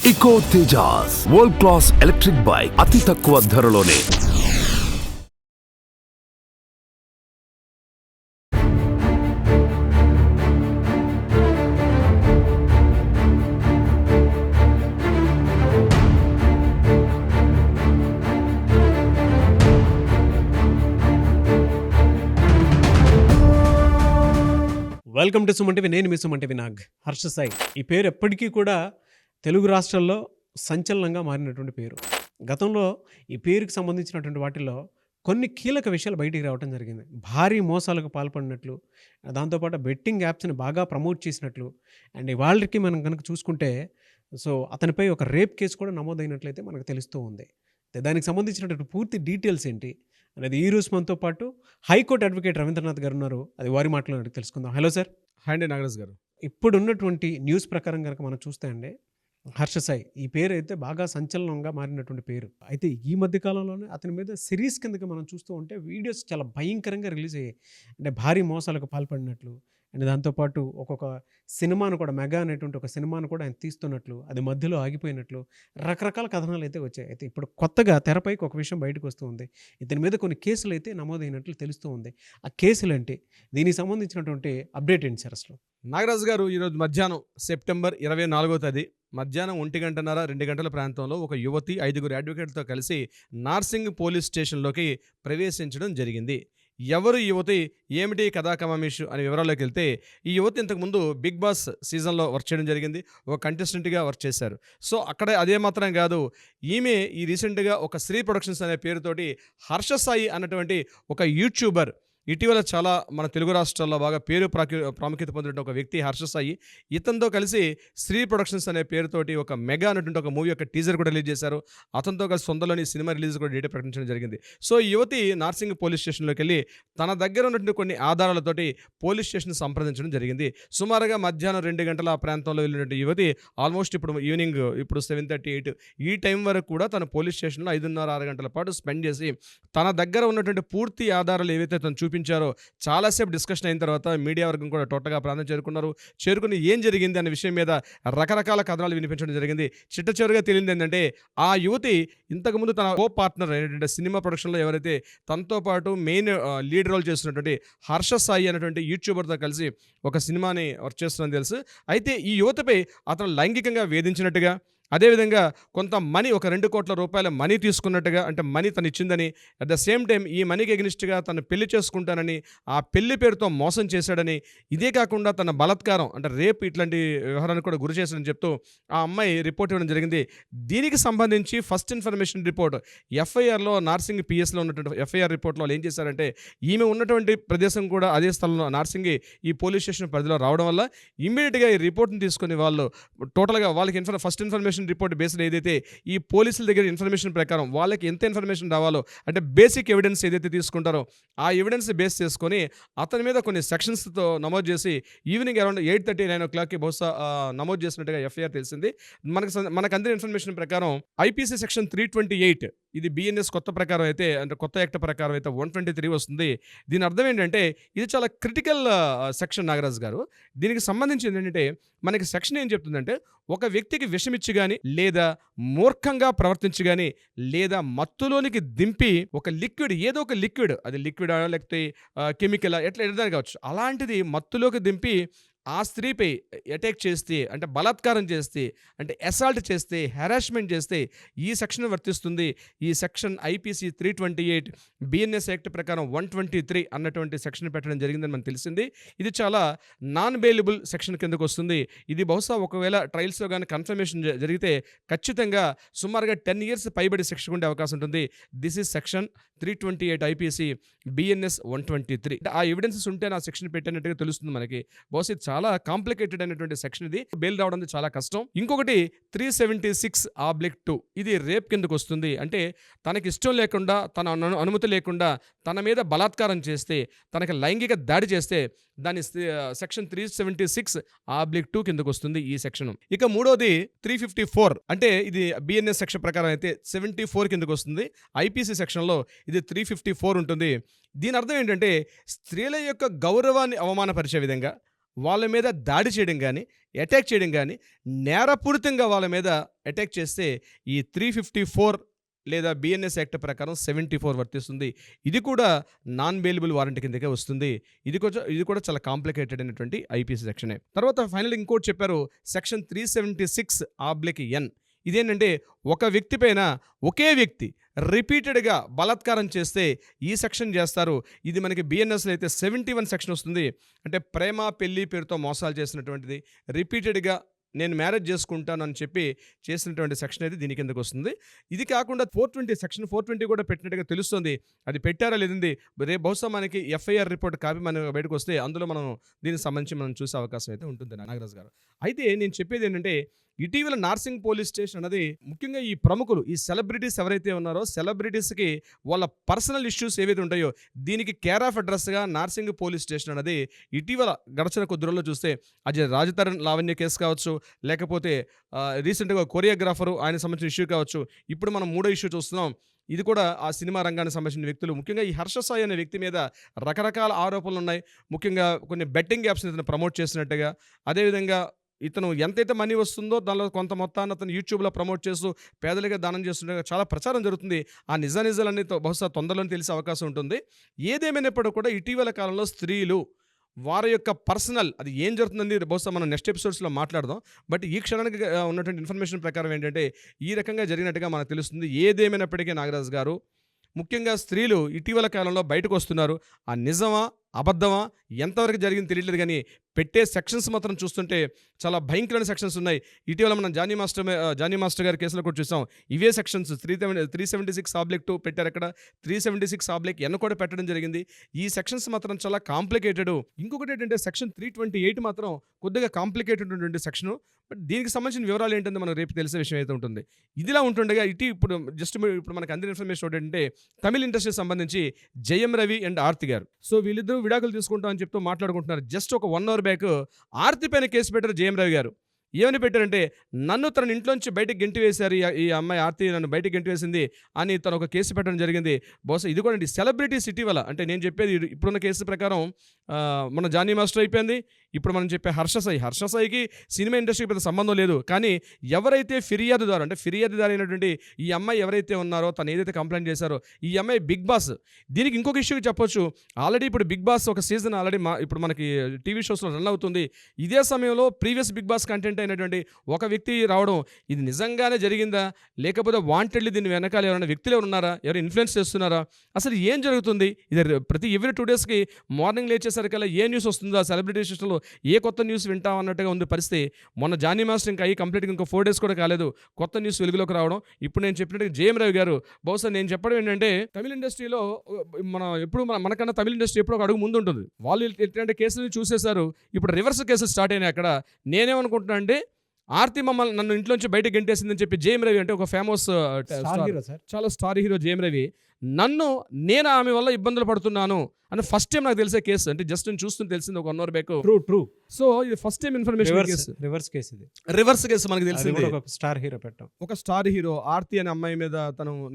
ఇకో Tejas world class electric bike అతి తక్కువ ధరలోనే. Welcome to Suman TV. నేను మీ సుమన్ టీవీ నాగ్ హర్ష సాయి. ఈ పేరు ఎప్పటికీ కూడా తెలుగు రాష్ట్రాల్లో సంచలనంగా మారినటువంటి పేరు. గతంలో ఈ పేరుకి సంబంధించినటువంటి వాటిల్లో కొన్ని కీలక విషయాలు బయటికి రావడం జరిగింది. భారీ మోసాలకు పాల్పడినట్లు, దాంతోపాటు బెట్టింగ్ యాప్స్ని బాగా ప్రమోట్ చేసినట్లు, అండ్ వాళ్ళకి మనం కనుక చూసుకుంటే అతనిపై ఒక రేప్ కేసు కూడా నమోదైనట్లయితే మనకు తెలుస్తూ ఉంది. దానికి సంబంధించినటువంటి పూర్తి డీటెయిల్స్ ఏంటి అనేది ఈ రోజు మనతో పాటు హైకోర్టు అడ్వకేట్ రవీంద్రనాథ్ గారు ఉన్నారు. అది వారి మాటలో తెలుసుకుందాం. Hello sir. హాయ్ అండి నాగరాజ్ గారు. ఇప్పుడు ఉన్నటువంటి న్యూస్ ప్రకారం కనుక మనం చూస్తే అండి, హర్ష సాయి ఈ పేరు అయితే బాగా సంచలనంగా మారినటువంటి పేరు. అయితే ఈ మధ్య కాలంలోనే అతని మీద సిరీస్ కిందకి మనం చూస్తూ ఉంటే వీడియోస్ చాలా భయంకరంగా రిలీజ్ అయ్యాయి. అంటే భారీ మోసాలకు పాల్పడినట్లు, అండ్ దాంతోపాటు ఒక్కొక్క సినిమాను కూడా, మెగా అనేటువంటి ఒక సినిమాను కూడా ఆయన తీస్తున్నట్లు, అది మధ్యలో ఆగిపోయినట్లు రకరకాల కథనాలు అయితే వచ్చాయి. అయితే ఇప్పుడు కొత్తగా తెరపైకి ఒక విషయం బయటకు వస్తూ ఉంది. ఇతని మీద కొన్ని కేసులు అయితే నమోదైనట్లు తెలుస్తూ ఉంది. ఆ కేసులు ఏంటి, దీనికి సంబంధించినటువంటి అప్డేట్ ఏంటి సార్ అసలు? నాగరాజ్ గారు, ఈరోజు మధ్యాహ్నం సెప్టెంబర్ 24వ తేదీ మధ్యాహ్నం 1:30-2 గంటల ప్రాంతంలో ఒక యువతి 5 అడ్వకేట్లతో కలిసి నార్సింగ్ పోలీస్ స్టేషన్లోకి ప్రవేశించడం జరిగింది. ఎవరు యువతి, ఏమిటి కథాకమామీషు అనే వివరాల్లోకి వెళ్తే, ఈ యువతి ఇంతకుముందు బిగ్ బాస్ సీజన్లో వర్క్ చేయడం జరిగింది. ఒక కంటెస్టెంట్గా వర్క్ చేశారు. సో అక్కడ అదే మాత్రం కాదు, ఈమె ఈ రీసెంట్గా ఒక శ్రీ ప్రొడక్షన్స్ అనే పేరుతోటి హర్ష సాయి అన్నటువంటి ఒక యూట్యూబర్, ఇటీవల చాలా మన తెలుగు రాష్ట్రాల్లో బాగా ప్రాముఖ్యత పొందిన ఒక వ్యక్తి హర్ష సాయి, ఇతనితో కలిసి శ్రీ ప్రొడక్షన్స్ అనే పేరుతోటి ఒక మెగా అనేటువంటి ఒక మూవీ యొక్క టీజర్ కూడా రిలీజ్ చేశారు. అతనితో కలిసి సొంతలోని సినిమా రిలీజ్ కూడా డేట్ ప్రకటించడం జరిగింది. సో ఈ యువతి నార్సింగ్ పోలీస్ స్టేషన్లోకి వెళ్ళి తన దగ్గర ఉన్నటువంటి కొన్ని ఆధారాలతోటి పోలీస్ స్టేషన్ సంప్రదించడం జరిగింది. సుమారుగా మధ్యాహ్నం 2 గంటల ప్రాంతంలో వెళ్ళినటువంటి యువతి ఆల్మోస్ట్ ఇప్పుడు ఈవినింగ్ 7:38 ఈ టైం వరకు కూడా తన పోలీస్ స్టేషన్లో 5:30-6 గంటల పాటు స్పెండ్ చేసి తన దగ్గర ఉన్నటువంటి పూర్తి ఆధారాలు ఏవైతే తను చూపించారో చాలాసేపు డిస్కషన్ అయిన తర్వాత మీడియా వర్గం కూడా టోటల్గా ప్రాంతం చేరుకుని ఏం జరిగింది అనే విషయం మీద రకరకాల కథనాలు వినిపించడం జరిగింది. చిట్టచివరిగా తెలియదు ఏంటంటే, ఆ యువతి ఇంతకుముందు తన కో పార్ట్నర్ అయినటువంటి సినిమా ప్రొడక్షన్లో ఎవరైతే తనతో పాటు మెయిన్ లీడ్ రోల్ చేస్తున్నటువంటి హర్ష సాయి అనేటువంటి యూట్యూబర్తో కలిసి ఒక సినిమాని వర్క్ చేస్తుందని తెలుసు. అయితే ఈ యువతపై అతను లైంగికంగా వేధించినట్టుగా, అదేవిధంగా కొంత మనీ, ఒక 2 కోట్ల రూపాయల మనీ తీసుకున్నట్టుగా, అంటే మనీ తను ఇచ్చిందని, అట్ ద సేమ్ టైం ఈ మనీకి ఎగ్నిస్ట్గా తను పెళ్లి చేసుకుంటానని, ఆ పెళ్లి పేరుతో మోసం చేశాడని, ఇదే కాకుండా తన బలాత్కారం అంటే రేప్ ఇట్లాంటి వ్యవహారానికి కూడా గురి చేశాడని చెప్తూ ఆ అమ్మాయి రిపోర్ట్ ఇవ్వడం జరిగింది. దీనికి సంబంధించి ఫస్ట్ ఇన్ఫర్మేషన్ రిపోర్ట్ ఎఫ్ఐఆర్లో, నార్సింగ్ పిఎస్లో ఉన్నటువంటి ఎఫ్ఐఆర్ రిపోర్ట్లో వాళ్ళు ఏం చేశారంటే, ఈమె ఉన్నటువంటి ప్రదేశం కూడా అదే స్థలంలో నార్సింగ్ ఈ పోలీస్ స్టేషన్ పరిధిలో రావడం వల్ల ఇమ్మీడియట్గా ఈ రిపోర్ట్ని తీసుకుని వాళ్ళు టోటల్గా వాళ్ళకి ఫస్ట్ ఇన్ఫర్మేషన్ రిపోర్ట్ బేస్డ్ ఏదైతే ఈ పోలీసుల దగ్గర ఇన్ఫర్మేషన్ ప్రకారం వాళ్ళకి ఎంత ఇన్ఫర్మేషన్ రావాలో, అంటే బేసిక్ ఎవిడెన్స్ ఏదైతే తీసుకుంటారో ఆ ఎవిడెన్స్ బేస్ చేసుకొని అతని మీద కొన్ని సెక్షన్స్తో నమోదు చేసి ఈవినింగ్ అరౌండ్ 8:30-9 బహుశా నమోదు చేసినట్టుగా ఎఫ్ఐఆర్ తెలిసింది. మనకు అందిన ఇన్ఫర్మేషన్ ప్రకారం ఐపీసీ సెక్షన్ 328, ఇది బిఎన్ఎస్ కొత్త ప్రకారం అయితే, అంటే కొత్త యాక్ట్ ప్రకారం అయితే 123 వస్తుంది. దీని అర్థం ఏంటంటే ఇది చాలా క్రిటికల్ సెక్షన్ నాగరాజ్ గారు. దీనికి సంబంధించి ఏంటంటే, మనకి సెక్షన్ ఏం చెప్తుందంటే, ఒక వ్యక్తికి విషమిచ్చి కానీ, లేదా మూర్ఖంగా ప్రవర్తించి కానీ, లేదా మత్తులోనికి దింపి ఒక లిక్విడ్, ఏదో ఒక లిక్విడ్, అది లిక్విడా లేకపోతే కెమికల్ ఎట్లా ఎడదాని కావచ్చు, అలాంటిది మత్తులోకి దింపి ఆ స్త్రీపై అటాక్ చేస్తే, అంటే బలాత్కారం చేస్తే, అంటే అసాల్ట్ చేస్తే, హెరాస్మెంట్ చేస్తే ఈ సెక్షన్ వర్తిస్తుంది. ఈ సెక్షన్ ఐపీసీ 328 బిఎన్ఎస్ యాక్ట్ ప్రకారం 123 అన్నటువంటి సెక్షన్ పెట్టడం జరిగిందని మనకు తెలిసింది. ఇది చాలా నాన్ బెయిలబుల్ సెక్షన్ కిందకు వస్తుంది. ఇది బహుశా ఒకవేళ ట్రయల్స్లో కానీ కన్ఫర్మేషన్ జరిగితే ఖచ్చితంగా సుమారుగా 10 years పైబడి శిక్ష ఉండే అవకాశం ఉంటుంది. This is section 328 IPC BNS 123. ఆ ఎవిడెన్సెస్ ఉంటే నా సెక్షన్ పెట్టినట్టుగా తెలుస్తుంది మనకి. బహుశా చాలా కాంప్లికేటెడ్ అయినటువంటి సెక్షన్ ఇది, బెయిల్ రావడం చాలా కష్టం. ఇంకొకటి 376/2 ఇది రేప్ కిందకు వస్తుంది. అంటే తనకి ఇష్టం లేకుండా, తన అనుమతి లేకుండా తన మీద బలాత్కారం చేస్తే, తనకి లైంగిక దాడి చేస్తే దాని సెక్షన్ 376/2 కిందకు వస్తుంది ఈ సెక్షన్. ఇక మూడోది 354, అంటే ఇది బిఎన్ఎస్ సెక్షన్ ప్రకారం అయితే 74 కిందకు వస్తుంది. ఐపీసీ సెక్షన్లో ఇది 354 ఉంటుంది. దీని అర్థం ఏంటంటే, స్త్రీల యొక్క గౌరవాన్ని అవమానపరిచే విధంగా, వాళ్ళ మీద దాడి చేయడం కానీ, అటాక్ చేయడం కానీ, నేరపూరితంగా వాళ్ళ మీద అటాక్ చేస్తే ఈ 354 లేదా బిఎన్ఎస్ యాక్ట్ ప్రకారం 74 వర్తిస్తుంది. ఇది కూడా నాన్ బెయిలబుల్ వారెంట్ కిందకే వస్తుంది. ఇది కూడా చాలా కాంప్లికేటెడ్ అయినటువంటి ఐపీసీ సెక్షనే. తర్వాత ఫైనల్ ఇంకోటి చెప్పారు, సెక్షన్ 376(n). ఇదేంటంటే ఒక వ్యక్తి పైన ఒకే వ్యక్తి రిపీటెడ్గా బలాత్కారం చేస్తే ఈ సెక్షన్ చేస్తారు. ఇది మనకి బిఎన్ఎస్లో అయితే 71 సెక్షన్ వస్తుంది. అంటే ప్రేమ పెళ్లి పేరుతో మోసాలు చేసినటువంటిది, రిపీటెడ్గా నేను మ్యారేజ్ చేసుకుంటాను అని చెప్పి చేసినటువంటి సెక్షన్ అయితే దీని కిందకు వస్తుంది. ఇది కాకుండా 420 సెక్షన్ 420 కూడా పెట్టినట్టుగా తెలుస్తుంది. అది పెట్టారా లేదండి రేపు బహుశా మనకి ఎఫ్ఐఆర్ రిపోర్ట్ కాపీ మనకు బయటకు వస్తే అందులో మనం దీనికి సంబంధించి మనం చూసే అవకాశం అయితే ఉంటుంది నాగరాజు గారు. అయితే నేను చెప్పేది ఏంటంటే, ఇటీవల నార్సింగ్ పోలీస్ స్టేషన్ అనేది ముఖ్యంగా ఈ ప్రముఖులు, ఈ సెలబ్రిటీస్ ఎవరైతే ఉన్నారో సెలబ్రిటీస్కి వాళ్ళ పర్సనల్ ఇష్యూస్ ఏవైతే ఉంటాయో దీనికి కేర్ ఆఫ్ అడ్రస్గా నార్సింగ్ పోలీస్ స్టేషన్ అనేది ఇటీవల గడిచిన కొద్ది రోజుల్లో చూస్తే అది రాజతరణ్ లావణ్య కేసు కావచ్చు, లేకపోతే రీసెంట్గా కొరియోగ్రాఫరు ఆయన సంబంధించిన ఇష్యూ కావచ్చు, ఇప్పుడు మనం 3వ ఇష్యూ చూస్తున్నాం. ఇది కూడా ఆ సినిమా రంగానికి సంబంధించిన వ్యక్తులు, ముఖ్యంగా ఈ హర్ష సాయి అనే వ్యక్తి మీద రకరకాల ఆరోపణలు ఉన్నాయి. ముఖ్యంగా కొన్ని బెట్టింగ్ యాప్స్ని ఇతను ప్రమోట్ చేసినట్టుగా, అదేవిధంగా ఇతను ఎంతైతే మనీ వస్తుందో దానిలో కొంత మొత్తాన్ని అతను యూట్యూబ్లో ప్రమోట్ చేస్తూ పేదలుగా దానం చేస్తుండగా చాలా ప్రచారం జరుగుతుంది. ఆ నిజాలన్నీ బహుశా తొందరలోనే తెలిసే అవకాశం ఉంటుంది. ఏదేమైనప్పుడు కూడా ఇటీవల కాలంలో స్త్రీలు వారి యొక్క పర్సనల్ అది ఏం జరుగుతుందని బహుశా మనం నెక్స్ట్ ఎపిసోడ్స్లో మాట్లాడదాం. బట్ ఈ క్షణానికి ఉన్నటువంటి ఇన్ఫర్మేషన్ ప్రకారం ఏంటంటే ఈ రకంగా జరిగినట్టుగా మనకు తెలుస్తుంది. ఏదేమైనప్పటికీ నాగరాజు గారు, ముఖ్యంగా స్త్రీలు ఇటీవల కాలంలో బయటకు వస్తున్నారు. ఆ నిజమా అబద్ధమా ఎంతవరకు జరిగింది తెలియలేదు, కానీ పెట్టే సెక్షన్స్ మాత్రం చూస్తుంటే చాలా భయంకరమైన సెక్షన్స్ ఉన్నాయి. ఇటీవల మనం జానీ మాస్టర్ గారి కేసులో కూడా చూసాం. ఇవే సెక్షన్స్ 376(2) పెట్టారు. అక్కడ 376(n) కూడా పెట్టడం జరిగింది. ఈ సెక్షన్స్ మాత్రం చాలా కాంప్లికేటెడ్. ఇంకొకటి ఏంటంటే సెక్షన్ 328 మాత్రం కొద్దిగా కాంప్లికేటెడ్ ఉన్నటువంటి సెక్షను. బట్ దీనికి సంబంధించిన వివరాలు ఏంటంటే మనకు రేపు తెలిసే విషయం అయితే ఉంటుంది. ఇదిలా ఉంటుండగా ఇప్పుడు మనకు అందిన ఇన్ఫర్మేషన్ ఏంటంటే తమిళ ఇండస్ట్రీకి సంబంధించి జయం రవి అండ్ ఆర్తి గారు, సో వీళ్ళిద్దరూ విడాకులు తీసుకుంటాం అని చెప్తూ మాట్లాడుకుంటున్నారు. జస్ట్ ఒక 1 అవర్ బ్యాక్ ఆర్తి పైన కేసు పెట్టారు జయం రవి గారు. ఏమని పెట్టారంటే, నన్ను తన ఇంట్లోంచి బయటకు గెంటి వేశారు, ఈ అమ్మాయి ఆర్తి నన్ను బయటకు గెంటి వేసింది అని తను ఒక కేసు పెట్టడం జరిగింది. బహుశా ఇది కూడా సెలబ్రిటీస్ ఇటీవల, అంటే నేను చెప్పేది ఇప్పుడున్న కేసు ప్రకారం మన జానీ మాస్టర్ అయిపోయింది. ఇప్పుడు మనం చెప్పే హర్ష సాయికి సినిమా ఇండస్ట్రీకి పెద్ద సంబంధం లేదు. కానీ ఎవరైతే ఫిర్యాదుదారు అయినటువంటి ఈ అమ్మాయి ఎవరైతే ఉన్నారో, తను ఏదైతే కంప్లైంట్ చేశారో ఈ అమ్మాయి బిగ్ బాస్, దీనికి ఇంకొక ఇష్యూ చెప్పొచ్చు. ఆల్రెడీ ఇప్పుడు బిగ్ బాస్ ఒక సీజన్ ఆల్రెడీ ఇప్పుడు మనకి టీవీ షోస్లో రన్ అవుతుంది. ఇదే సమయంలో ప్రీవియస్ బిగ్ బాస్ కంటెంట్ అయినటువంటి ఒక వ్యక్తి రావడం, ఇది నిజంగానే జరిగిందా లేకపోతే వాంటెడ్లీ దీని వెనకాల ఎవరైనా వ్యక్తులు ఎవరు ఉన్నారా, ఎవరు ఇన్ఫ్లుయెన్స్ చేస్తున్నారా, అసలు ఏం జరుగుతుంది? ఇది ప్రతి ఎవ్రీ 2 డేస్కి మార్నింగ్ లేచేసరికల్లా ఏ న్యూస్ వస్తుందో ఆ సెలబ్రిటీ స్టేషన్లో ఏ కొత్త న్యూస్ వింటాం అన్నట్టుగా ఉంది పరిస్థితి. మొన్న జానీ మాస్టర్ ఇంకా కంప్లీట్గా ఇంకో 4 డేస్ కూడా కాలేదు కొత్త న్యూస్ వెలుగులోకి రావడం. ఇప్పుడు నేను చెప్పినట్టుగా జయం రవి గారు, బహుశా నేను చెప్పడం ఏంటంటే తమిళ ఇండస్ట్రీలో మనకన్నా తమిళ ఇండస్ట్రీ ఎప్పుడు ఒక అడుగు ముందు ఉంటుంది. వాళ్ళు ఎట్లాంటి కేసులు చూసేశారు. ఇప్పుడు రివర్స్ కేసులు స్టార్ట్ అయినాయి. అక్కడ నేనేమనుకుంటున్నా అంటే, ఆర్తి నన్ను ఇంట్లోంచి బయటకు గెంటేసిందని చెప్పి జయం రవి, అంటే ఒక ఫేమస్ చాలా స్టార్ హీరో జయం రవి, నేను ఆమె వల్ల ఇబ్బందులు పడుతున్నాను అని ఫస్ట్ టైం నాకు తెలిసే కేసు. అంటే జస్ట్ నేను చూస్తూ తెలిసింది ఒక 1 అవర్ బ్యాక్. ట్రూ. సో ఇది first time information reverse case మనకు తెలిసింది. ఒక స్టార్ హీరో ఆర్తి అనే అమ్మాయి మీద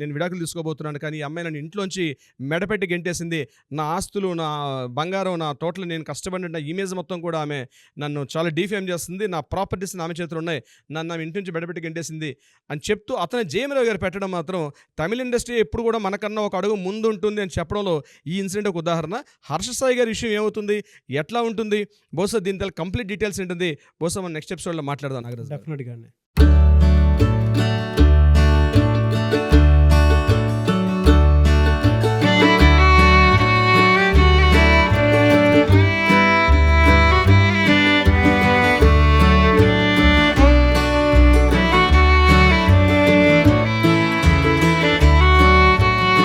నేను విడాకులు తీసుకోబోతున్నాను, కానీ ఈ అమ్మాయి నన్ను ఇంట్లోంచి మెడపెట్టి గెంటేసింది. నా ఆస్తులు, నా బంగారం, నా టోటల్ నేను కష్టపడిన నా ఇమేజ్ మొత్తం కూడా ఆమె నన్ను చాలా డిఫేమ్ చేస్తుంది. నా ప్రాపర్టీస్ ఆమె చేతులు ఉన్నాయి, నన్ను ఇంటి నుంచి మెడపెట్టి గెంటేసింది అని చెప్తూ అతను జయం రవి గారు పెట్టడం మాత్రం తమిళ ఇండస్ట్రీ ఎప్పుడు కూడా మనకన్నా ఒక అడుగు ముందు ఉంటుంది అని చెప్పడంలో ఈ ఇన్సిడెంట్ ఒక ఉదాహరణ. హర్ష సాయి గారి విషయం ఏమవుతుంది, ఎట్లా ఉంటుంది, బహుశా దీని కంప్లీట్ డీటెయిల్స్ ఏంటుంది, బహుశా మనం నెక్స్ట్ ఎపిసోడ్లో మాట్లాడదాం. డెఫినెట్గానే.